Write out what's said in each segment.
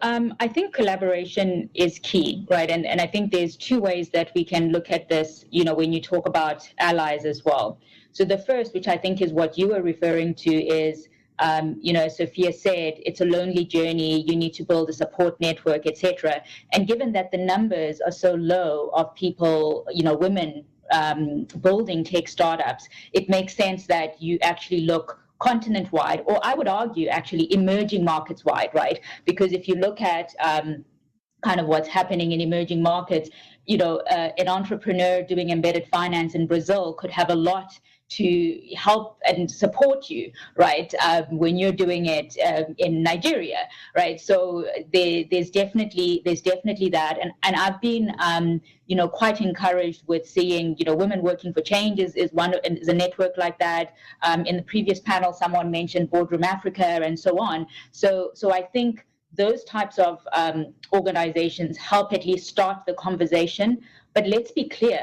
I think collaboration is key, right? And I think there's two ways that we can look at this, when you talk about allies as well. So the first, which I think is what you were referring to, is, Sophia said, it's a lonely journey. You need to build a support network, etc. And given that the numbers are so low of people, women building tech startups, it makes sense that you actually look continent-wide, or I would argue actually emerging markets-wide, right? Because if you look at kind of what's happening in emerging markets, an entrepreneur doing embedded finance in Brazil could have a lot to help and support you, right, when you're doing it in Nigeria, right? So there's definitely that, and I've been quite encouraged with seeing Women Working for Change is a network like that. In the previous panel, someone mentioned Boardroom Africa and so on. So I think those types of organizations help at least start the conversation. But let's be clear,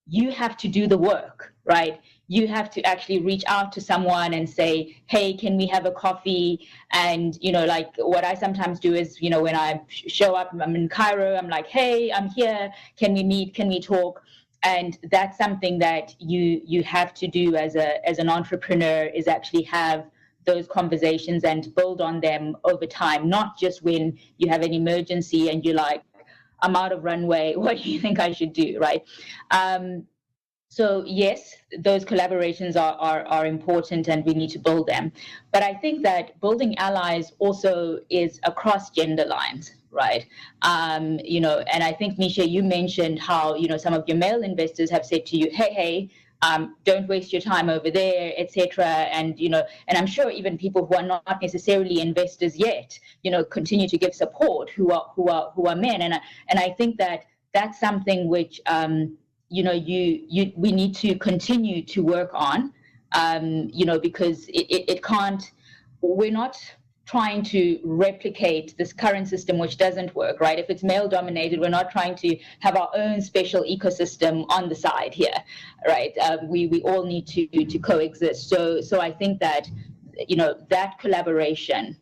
you have to do the work, right? You have to actually reach out to someone and say, hey, can we have a coffee? And, like what I sometimes do is, when I show up, I'm in Cairo, I'm like, hey, I'm here. Can we meet? Can we talk? And that's something that you have to do as an entrepreneur, is actually have those conversations and build on them over time, not just when you have an emergency and you're like, I'm out of runway, what do you think I should do, right? So yes, those collaborations are important and we need to build them. But I think that building allies also is across gender lines, right? And I think, Miishe, you mentioned how, some of your male investors have said to you, hey, don't waste your time over there, etc. And, and I'm sure even people who are not necessarily investors yet, continue to give support who are men. And I think that that's something which, we need to continue to work on, because it can't, we're not trying to replicate this current system which doesn't work, right? If it's male dominated, we're not trying to have our own special ecosystem on the side here, right? We all need to coexist. So I think that, that collaboration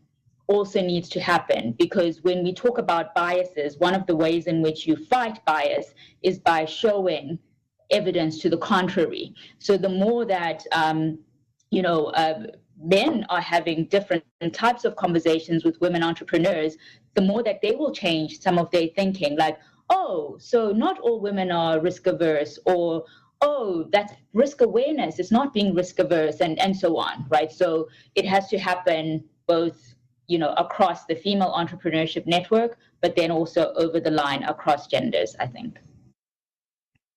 also needs to happen, because when we talk about biases, one of the ways in which you fight bias is by showing evidence to the contrary. So the more that, men are having different types of conversations with women entrepreneurs, the more that they will change some of their thinking, like, oh, so not all women are risk averse, or, oh, that's risk awareness, it's not being risk averse, and so on, right? So it has to happen both, across the female entrepreneurship network, but then also over the line across genders, I think.